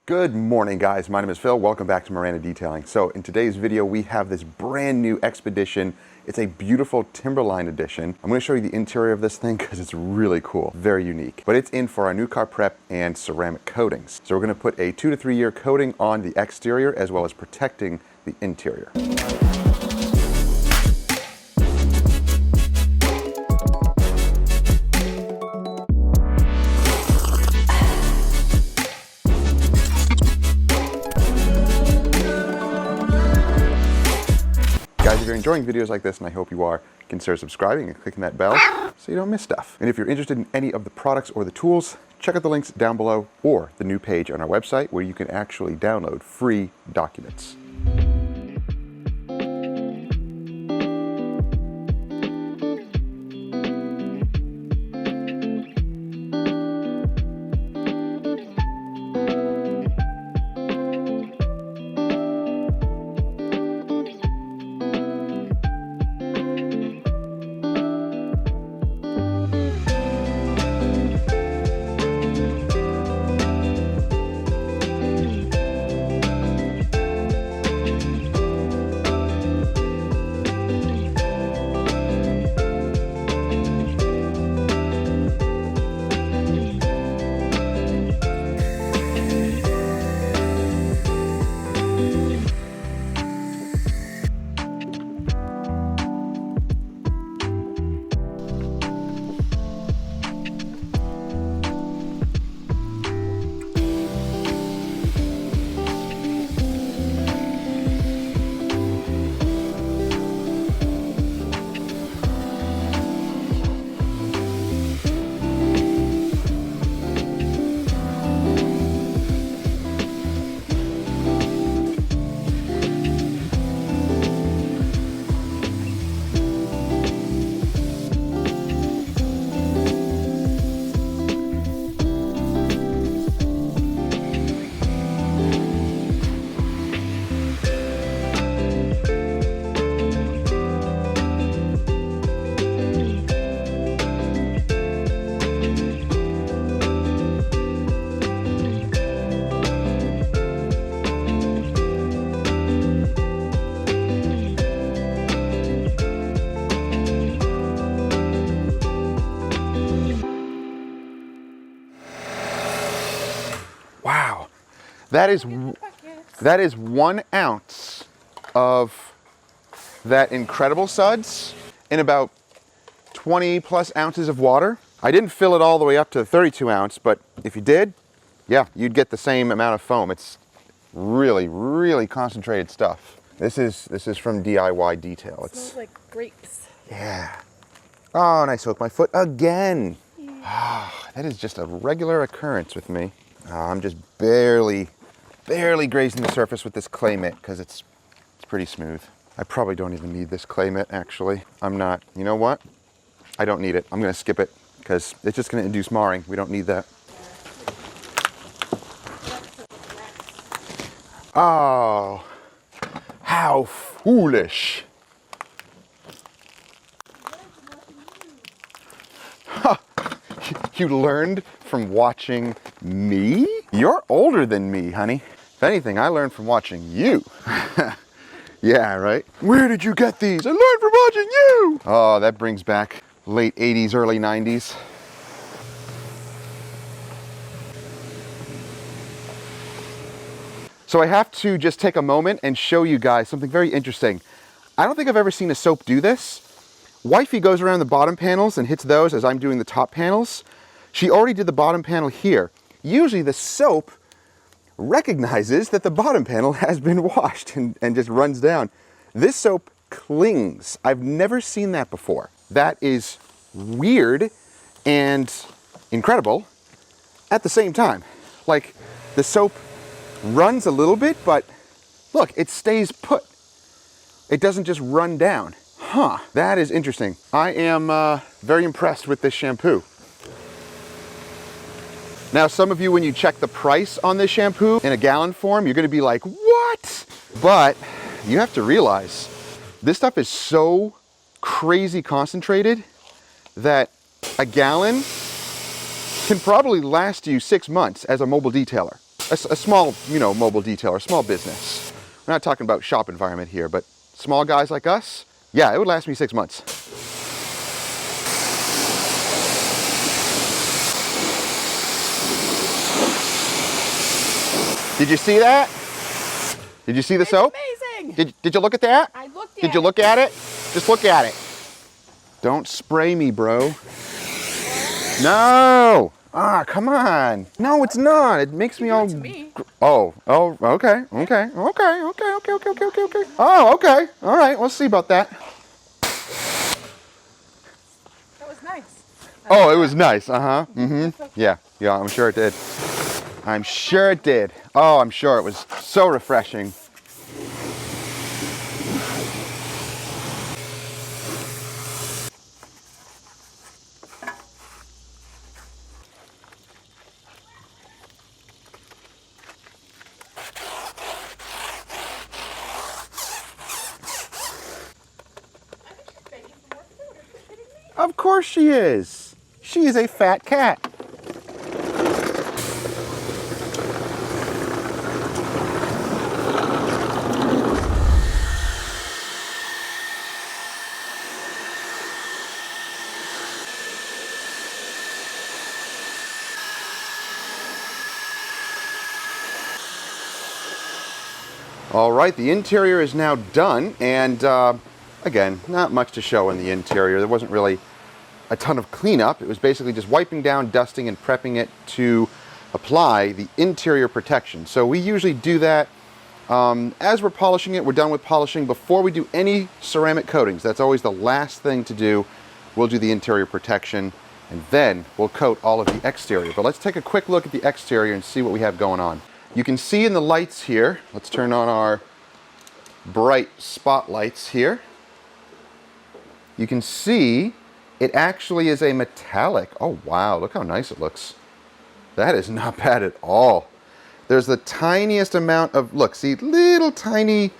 Good morning, guys. My name is Phil. Welcome back to Miranda Detailing. So in today's video, we have this brand new Expedition. It's a beautiful Timberline edition. I'm going to show you the interior of this thing because it's really cool, very unique. But it's in for our new car prep and ceramic coatings. So we're going to put a 2 to 3 year coating on the exterior as well as protecting the interior. Guys, if you're enjoying videos like this, and I hope you are, consider subscribing and clicking that bell so you don't miss stuff. And if you're interested in any of the products or the tools, check out the links down below or the new page on our website where you can actually download free documents. Wow, that is 1 ounce of that incredible suds in about 20 plus ounces of water. I didn't fill it all the way up to the 32 ounce, but if you did, yeah, you'd get the same amount of foam. It's really, really concentrated stuff. This is from DIY Detail. It smells like grapes. Yeah. Oh, and I soaked my foot again. Ah, that is just a regular occurrence with me. I'm just barely grazing the surface with this clay mitt because it's pretty smooth. I probably don't even need this clay mitt, actually. I'm not, you know what? I don't need it. I'm gonna skip it because it's just gonna induce marring. We don't need that. Oh, how foolish. You learned from watching me? You're older than me, honey. If anything, I learned from watching you. Yeah, right? Where did you get these? I learned from watching you! Oh, that brings back late 80s, early 90s. So I have to just take a moment and show you guys something very interesting. I don't think I've ever seen a soap do this. Wifey goes around the bottom panels and hits those as I'm doing the top panels. She already did the bottom panel here. Usually the soap recognizes that the bottom panel has been washed and just runs down. This soap clings. I've never seen that before. That is weird and incredible at the same time. Like, the soap runs a little bit, but look, it stays put. It doesn't just run down. Huh, that is interesting. I am very impressed with this shampoo. Now, some of you, when you check the price on this shampoo in a gallon form, you're gonna be like, what? But you have to realize this stuff is so crazy concentrated that a gallon can probably last you 6 months as a mobile detailer. a small, you know, mobile detailer, a small business. We're not talking about shop environment here, but small guys like us, yeah, it would last me 6 months. Did you see that? Did you see the soap? Amazing. Did you look at that? I looked at it. Did you look at it? Just look at it. Don't spray me, bro. No. Ah, come on. No, it's not. It makes me all. To me. Oh, okay. Oh, okay. All right. We'll see about that. That was nice. Oh, it was nice. Yeah, I'm sure it did. I'm sure it did. Oh, I'm sure it was so refreshing. Of course she is. She is a fat cat. All right, the interior is now done, and again, not much to show in the interior. There wasn't really a ton of cleanup. It was basically just wiping down, dusting, and prepping it to apply the interior protection. So we usually do that as we're polishing it. We're done with polishing before we do any ceramic coatings. That's always the last thing to do. We'll do the interior protection, and then we'll coat all of the exterior. But let's take a quick look at the exterior and see what we have going on. You can see in the lights here, let's turn on our bright spotlights here. You can see it actually is a metallic. Oh wow, look how nice it looks. That is not bad at all. There's the tiniest amount of, look, see, little tiny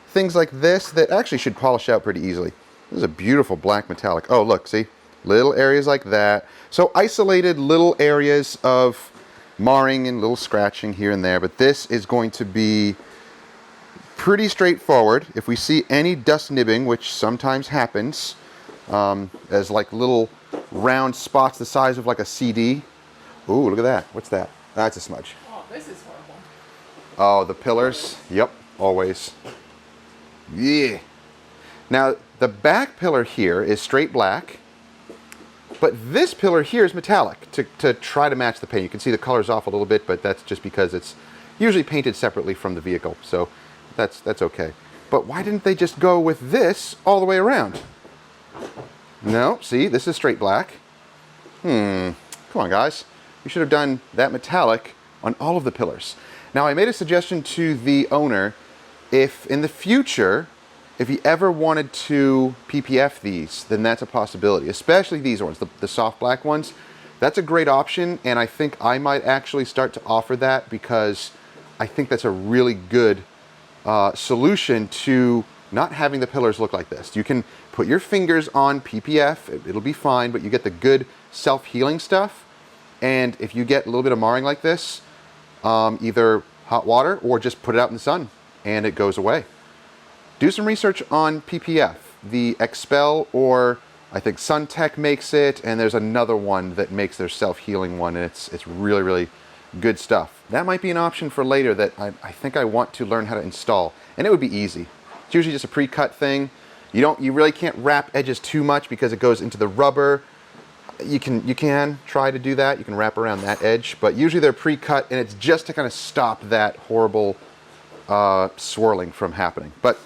things like this that actually should polish out pretty easily. This is a beautiful black metallic. Oh look, see, little areas like that. So isolated little areas of marring and little scratching here and there, but this is going to be pretty straightforward. If we see any dust nibbing, which sometimes happens, as like little round spots the size of like a CD. Ooh, look at that. What's that? That's a smudge. Oh, this is horrible. Oh, the pillars. Yep, always. Yeah. Now, the back pillar here is straight black, but this pillar here is metallic to try to match the paint. You can see the color's off a little bit, but that's just because it's usually painted separately from the vehicle, so that's okay. But why didn't they just go with this all the way around? No, see, this is straight black. Come on, guys. You should have done that metallic on all of the pillars. Now, I made a suggestion to the owner, if in the future, if he ever wanted to PPF these, then that's a possibility, especially these ones, the soft black ones. That's a great option, and I think I might actually start to offer that because I think that's a really good solution to not having the pillars look like this. You can put your fingers on PPF, it'll be fine, but you get the good self-healing stuff. And if you get a little bit of marring like this, either hot water or just put it out in the sun and it goes away. Do some research on PPF. The Expel, or I think SunTech makes it, and there's another one that makes their self-healing one, and it's really, really good stuff. That might be an option for later that I think I want to learn how to install, and it would be easy. It's usually just a pre-cut thing. You really can't wrap edges too much because it goes into the rubber. You can try to do that. You can wrap around that edge, but usually they're pre-cut, and it's just to kind of stop that horrible swirling from happening. But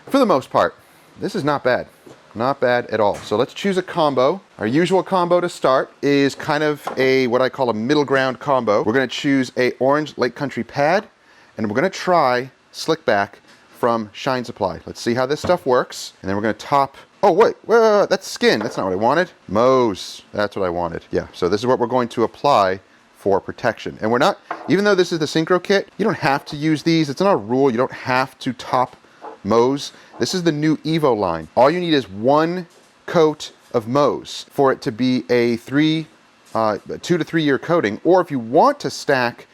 for the most part, this is not bad. Not bad at all. So let's choose a combo. Our usual combo to start is kind of what I call a middle ground combo. We're going to choose a orange Lake Country pad, and we're going to try Slick Back from Shine Supply. Let's see how this stuff works. And then we're going to top, oh wait, that's skin. That's not what I wanted. Mows, that's what I wanted. Yeah, so this is what we're going to apply for protection. And we're not, even though this is the Synchro kit, you don't have to use these. It's not a rule. You don't have to top Mows. This is the new Evo line. All you need is one coat of Mows for it to be a 2 to 3 year coating. Or if you want to stack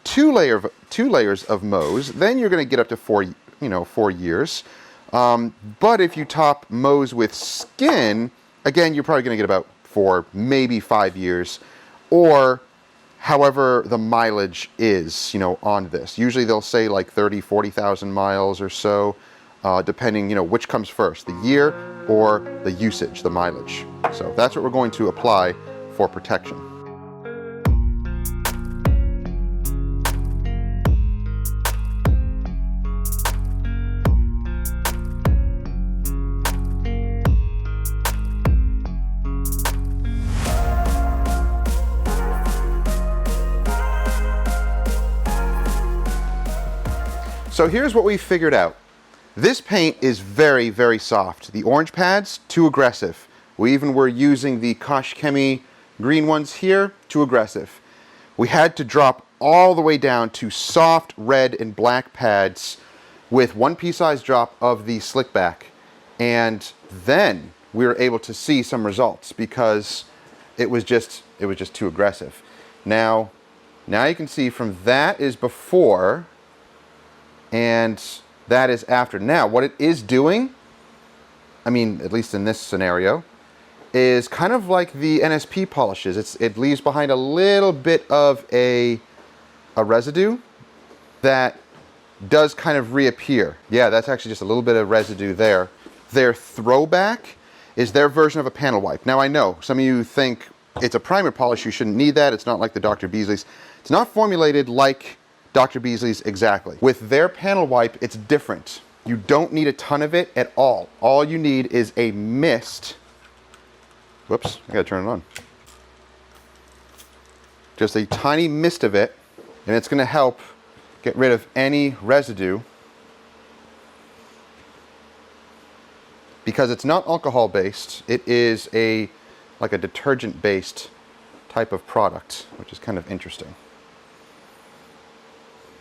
two layers of Mows, then you're going to get up to 4 years. But if you top Mows with skin, again, you're probably going to get about 4, maybe 5 years, or however the mileage is, on this. Usually they'll say like 30, 40,000 miles or so, depending, which comes first, the year or the usage, the mileage. So that's what we're going to apply for protection. So here's what we figured out. This paint is very, very soft. The orange pads, too aggressive. We even were using the Kosh Chemie green ones here, too aggressive. We had to drop all the way down to soft red and black pads with 1 pea size drop of the slick back. And then we were able to see some results because it was just too aggressive. Now you can see from that is before and that is after. Now, what it is doing, I mean, at least in this scenario, is kind of like the NSP polishes. It leaves behind a little bit of a residue that does kind of reappear. Yeah, that's actually just a little bit of residue there. Their throwback is their version of a panel wipe. Now, I know some of you think it's a primer polish, you shouldn't need that. It's not like the Dr. Beasley's. It's not formulated like Dr. Beasley's exactly. With their panel wipe, it's different. You don't need a ton of it at all. All you need is a mist. Whoops, I gotta turn it on. Just a tiny mist of it, and it's gonna help get rid of any residue. Because it's not alcohol based, it is like a detergent based type of product, which is kind of interesting.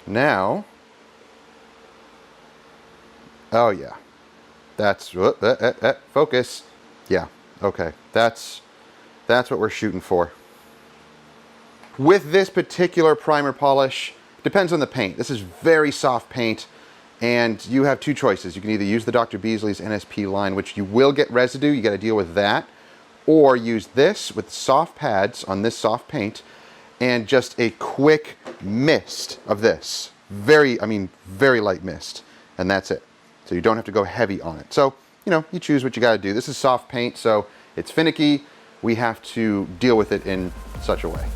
Now, oh yeah, that's, focus. Yeah, okay, that's what we're shooting for. With this particular primer polish, depends on the paint. This is very soft paint, and you have 2 choices. You can either use the Dr. Beasley's NSP line, which you will get residue, you gotta deal with that, or use this with soft pads on this soft paint, and just a quick mist of this. Very light mist, and that's it. So you don't have to go heavy on it. So, you choose what you gotta do. This is soft paint, so it's finicky. We have to deal with it in such a way.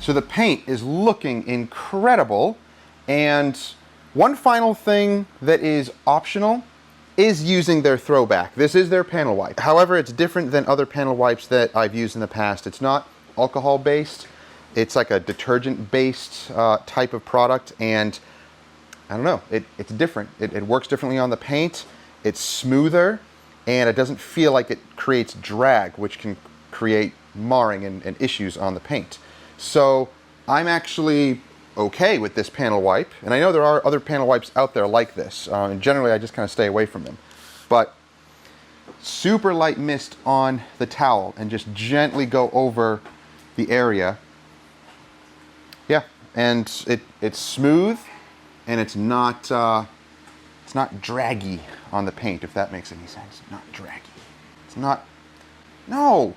So the paint is looking incredible. And one final thing that is optional is using their throwback. This is their panel wipe. However, it's different than other panel wipes that I've used in the past. It's not alcohol-based. It's like a detergent-based type of product, and I don't know, it's different. It works differently on the paint. It's smoother, and it doesn't feel like it creates drag, which can create marring and issues on the paint. So I'm actually okay with this panel wipe, and I know there are other panel wipes out there like this, and generally I just kind of stay away from them. But super light mist on the towel and just gently go over the area. Yeah, and it's smooth, and it's not draggy on the paint, if that makes any sense. Not draggy. It's not. No,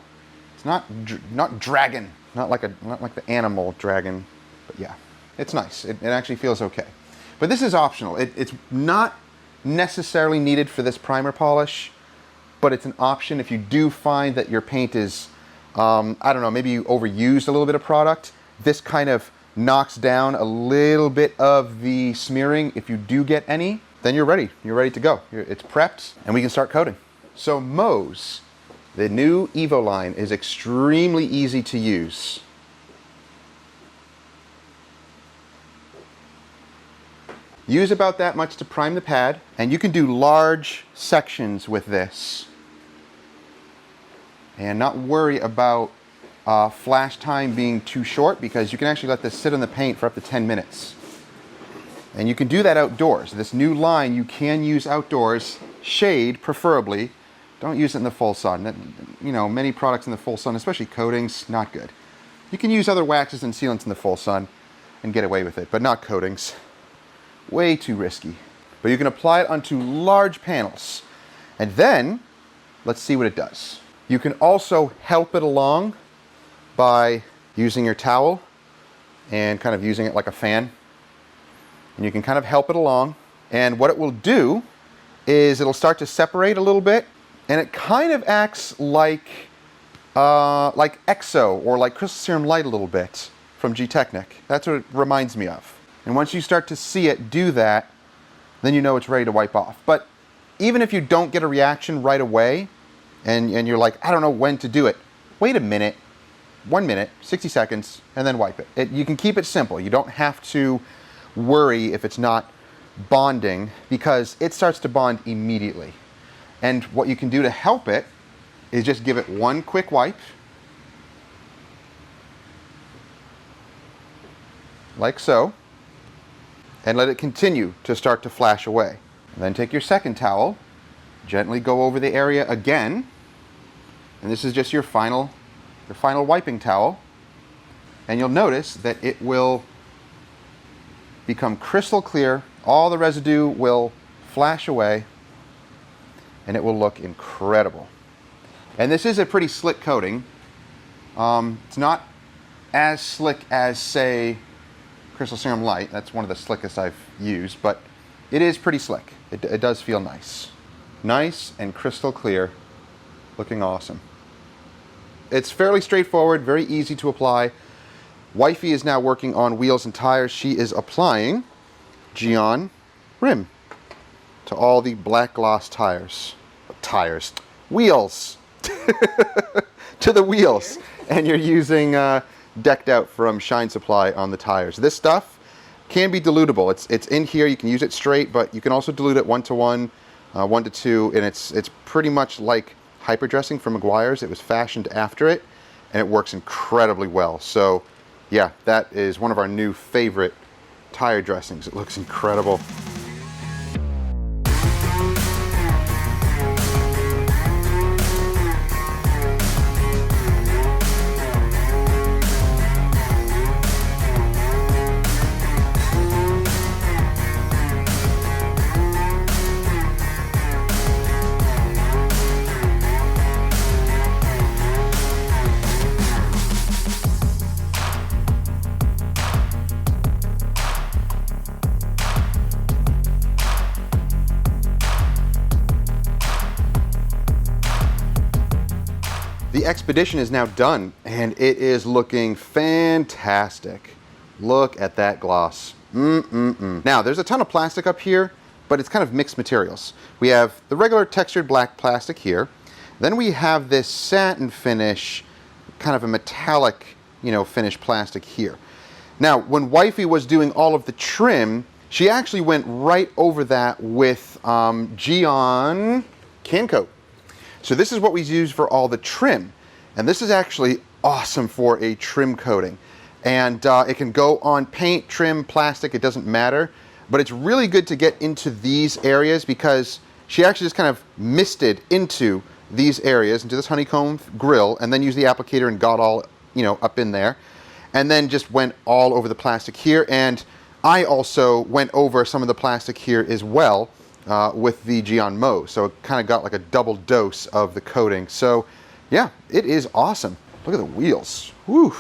it's not dragon. Not like the animal dragon, but yeah. It's nice. It actually feels okay. But this is optional. It's not necessarily needed for this primer polish, but it's an option if you do find that your paint is, I don't know, maybe you overused a little bit of product. This kind of knocks down a little bit of the smearing. If you do get any, then you're ready. You're ready to go. It's prepped, and we can start coating. So Moe's, the new Evo line, is extremely easy to use. Use about that much to prime the pad, and you can do large sections with this and not worry about flash time being too short, because you can actually let this sit on the paint for up to 10 minutes. And you can do that outdoors. This new line you can use outdoors, shade preferably. Don't use it in the full sun. You know, many products in the full sun, especially coatings, not good. You can use other waxes and sealants in the full sun and get away with it, but not coatings. Way too risky. But you can apply it onto large panels. And then, let's see what it does. You can also help it along by using your towel and kind of using it like a fan. And you can kind of help it along. And what it will do is it'll start to separate a little bit, and it kind of acts like Exo or like Crystal Serum Light a little bit from G-Technic. That's what it reminds me of. And once you start to see it do that, then you know it's ready to wipe off. But even if you don't get a reaction right away, and you're like, I don't know when to do it, wait a minute, 1 minute, 60 seconds, and then wipe it. You can keep it simple. You don't have to worry if it's not bonding, because it starts to bond immediately. And what you can do to help it is just give it one quick wipe, like so, and let it continue to start to flash away. And then take your second towel, gently go over the area again, and this is just your final wiping towel, and you'll notice that it will become crystal clear. All the residue will flash away, and it will look incredible. And this is a pretty slick coating. It's not as slick as, say, Crystal Serum Light. That's one of the slickest I've used, but it is pretty slick. It does feel nice. Nice and crystal clear, looking awesome. It's fairly straightforward, very easy to apply. Wifey is now working on wheels and tires. She is applying Geon Rim to all the black gloss wheels, to the wheels. And you're using Decked Out from Shine Supply on the tires. This stuff can be dilutable. It's in here. You can use it straight, but you can also dilute it 1-to-1, 1-to-2, and it's pretty much like hyperdressing from Meguiar's. It was fashioned after it, and it works incredibly well. So yeah, that is one of our new favorite tire dressings. It looks incredible. Expedition is now done, and it is looking fantastic. Look at that gloss. Now, there's a ton of plastic up here, but it's kind of mixed materials. We have the regular textured black plastic here. Then we have this satin finish, kind of a metallic, finish plastic here. Now, when Wifey was doing all of the trim, she actually went right over that with Geon Can Coat. So this is what we use for all the trim. And this is actually awesome for a trim coating. And it can go on paint, trim, plastic, it doesn't matter. But it's really good to get into these areas because she actually just kind of misted into these areas, into this honeycomb grill, and then used the applicator and got all, up in there. And then just went all over the plastic here. And I also went over some of the plastic here as well with the Geon Mo. So it kind of got like a double dose of the coating. So yeah, it is awesome. Look at the wheels. Woo.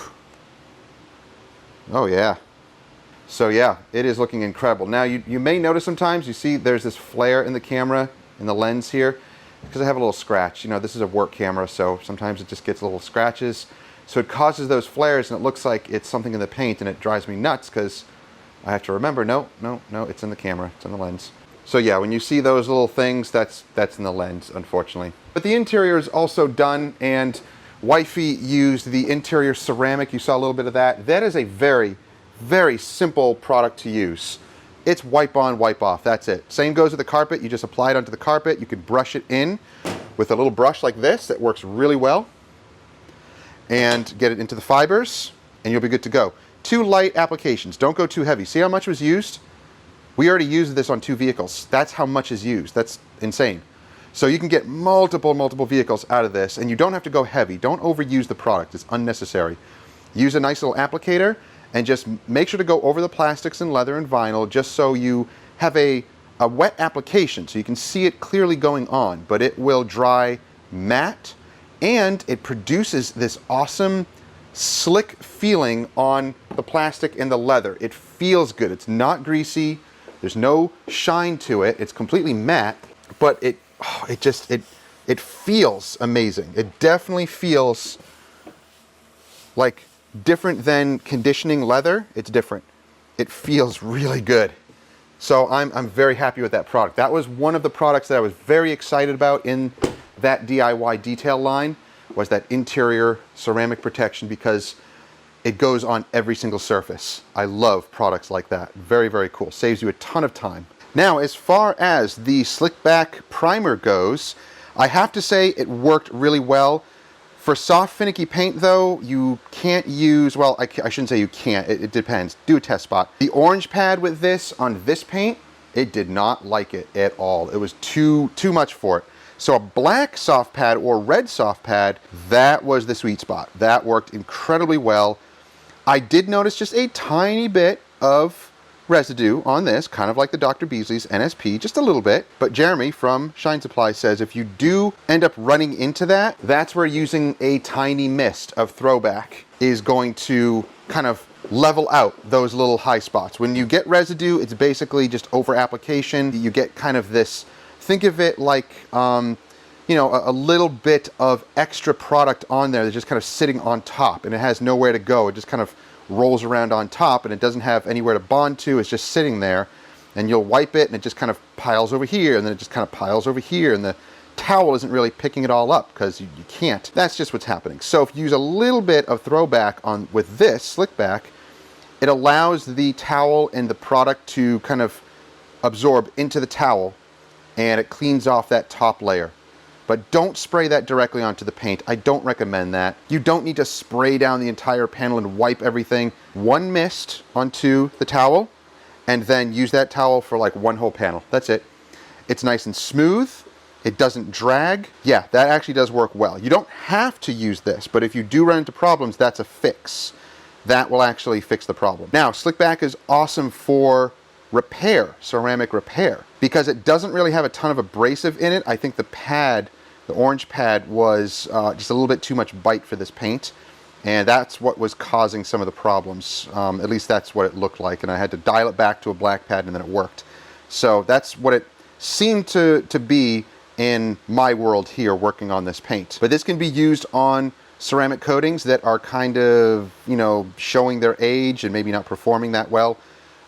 Oh yeah. So yeah, it is looking incredible. Now you may notice sometimes, you see there's this flare in the camera, in the lens here, because I have a little scratch. This is a work camera, so sometimes it just gets little scratches. So it causes those flares and it looks like it's something in the paint, and it drives me nuts because I have to remember, no, it's in the camera, it's in the lens. So yeah, when you see those little things, that's in the lens, unfortunately. But the interior is also done, and Wifey used the interior ceramic. You saw a little bit of that. That is a very, very simple product to use. It's wipe on, wipe off, that's it. Same goes with the carpet. You just apply it onto the carpet. You can brush it in with a little brush like this that works really well, and get it into the fibers, and you'll be good to go. 2 light applications, don't go too heavy. See how much was used? We already used this on 2 vehicles. That's how much is used. That's insane. So you can get multiple vehicles out of this, and you don't have to go heavy. Don't overuse the product, it's unnecessary. Use a nice little applicator, and just make sure to go over the plastics and leather and vinyl, just so you have a wet application, so you can see it clearly going on, but it will dry matte, and it produces this awesome slick feeling on the plastic and the leather. It feels good. It's not greasy. There's no shine to it. It's completely matte, but it feels amazing. It definitely feels like different than conditioning leather. It's different. It feels really good. So I'm very happy with that product. That was one of the products that I was very excited about in that DIY detail line, was that interior ceramic protection, because it goes on every single surface. I love products like that. Very, very cool. Saves you a ton of time. Now, as far as the slick back primer goes, I have to say it worked really well. For soft, finicky paint, though, you can't use, well, I shouldn't say you can't, it depends. Do a test spot. The orange pad with this on this paint, it did not like it at all. It was too much for it. So a black soft pad or red soft pad, that was the sweet spot. That worked incredibly well. I did notice just a tiny bit of residue on this, kind of like the Dr. Beasley's NSP, just a little bit. But Jeremy from Shine Supply says if you do end up running into that, that's where using a tiny mist of Throwback is going to kind of level out those little high spots. When you get residue, it's basically just over application. You get kind of this, think of it like, a little bit of extra product on there that's just kind of sitting on top, and it has nowhere to go. It just kind of rolls around on top, and it doesn't have anywhere to bond to. It's just sitting there, and you'll wipe it, and it just kind of piles over here, and then it just kind of piles over here, and the towel isn't really picking it all up because you can't. That's just what's happening. So if you use a little bit of Throwback on with this slick back, it allows the towel and the product to kind of absorb into the towel, and it cleans off that top layer. But don't spray that directly onto the paint. I don't recommend that. You don't need to spray down the entire panel and wipe everything. One mist onto the towel, and then use that towel for like one whole panel. That's it. It's nice and smooth. It doesn't drag. Yeah, that actually does work well. You don't have to use this, but if you do run into problems, that's a fix. That will actually fix the problem. Now, Slick Back is awesome for repair, ceramic repair, because it doesn't really have a ton of abrasive in it. I think the pad, the orange pad, was just a little bit too much bite for this paint, and that's what was causing some of the problems. At least that's what it looked like, and I had to dial it back to a black pad, and then it worked. So that's what it seemed to be in my world here working on this paint. But this can be used on ceramic coatings that are kind of, you know, showing their age and maybe not performing that well,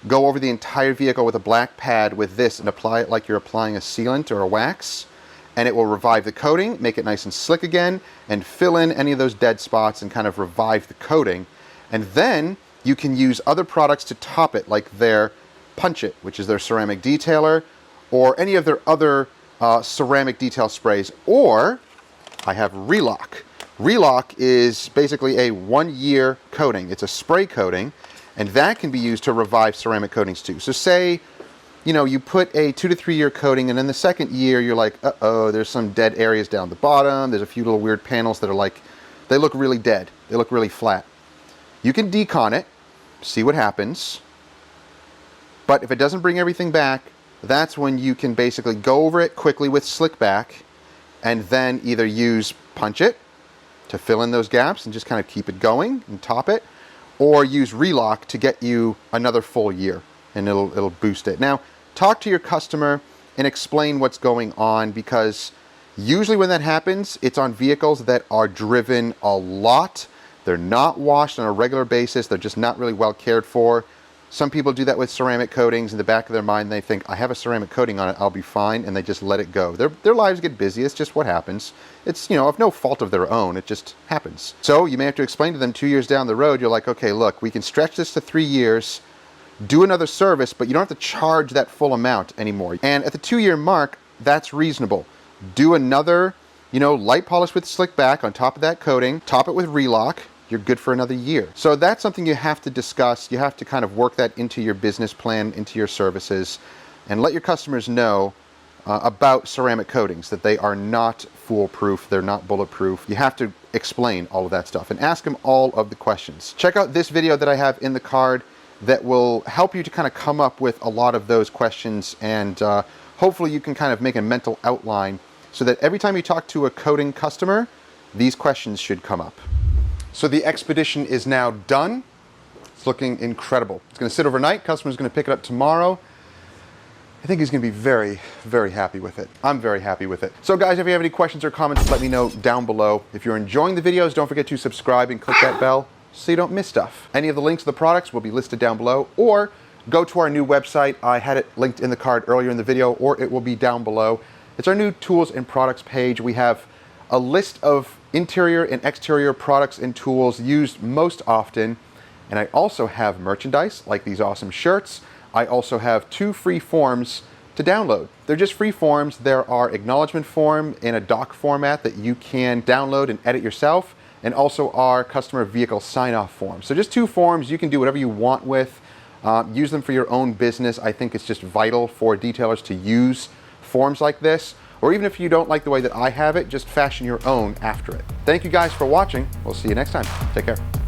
go over the entire vehicle with a black pad with this and apply it like you're applying a sealant or a wax, and it will revive the coating, make it nice and slick again, and fill in any of those dead spots and kind of revive the coating. And then you can use other products to top it, like their Punch It, which is their ceramic detailer, or any of their other ceramic detail sprays. Or I have Relock. Relock is basically a 1-year coating. It's a spray coating, and that can be used to revive ceramic coatings too. So say, you know, you put a 2 to 3 year coating, and in the second year you're like, uh-oh, there's some dead areas down the bottom, there's a few little weird panels that are like, they look really dead, they look really flat. You can decon it, see what happens, but if it doesn't bring everything back, that's when you can basically go over it quickly with Slick Back, and then either use Punch It to fill in those gaps and just kind of keep it going and top it, or use Relock to get you another full year, and it'll boost it. Now, talk to your customer and explain what's going on, because usually when that happens, it's on vehicles that are driven a lot. They're not washed on a regular basis. They're just not really well cared for. Some people do that with ceramic coatings. In the back of their mind, they think, I have a ceramic coating on it, I'll be fine, and they just let it go. Their lives get busy. It's just what happens. It's, you know, of no fault of their own. It just happens. So you may have to explain to them 2 years down the road, you're like, okay, look, we can stretch this to 3 years, do another service, but you don't have to charge that full amount anymore. And at the 2-year mark, that's reasonable. Do another, you know, light polish with Slick Back on top of that coating, top it with Relock, you're good for another year. So that's something you have to discuss. You have to kind of work that into your business plan, into your services, and let your customers know about ceramic coatings, that they are not foolproof, they're not bulletproof. You have to explain all of that stuff and ask them all of the questions. Check out this video that I have in the card that will help you to kind of come up with a lot of those questions, and hopefully you can kind of make a mental outline so that every time you talk to a coating customer, these questions should come up. So the Expedition is now done. It's looking incredible. It's going to sit overnight. Customer's going to pick it up tomorrow. I think he's going to be very, very happy with it. I'm very happy with it. So guys, if you have any questions or comments, let me know down below. If you're enjoying the videos, don't forget to subscribe and click that bell so you don't miss stuff. Any of the links to the products will be listed down below, or go to our new website. I had it linked in the card earlier in the video, or it will be down below. It's our new tools and products page. We have a list of interior and exterior products and tools used most often, and I also have merchandise like these awesome shirts. I also have 2 free forms to download. They're just free forms. There are acknowledgement form in a doc format that you can download and edit yourself, and also our customer vehicle sign-off form. So just 2 forms you can do whatever you want with. Use them for your own business. I think it's just vital for detailers to use forms like this. Or even if you don't like the way that I have it, just fashion your own after it. Thank you guys for watching. We'll see you next time. Take care.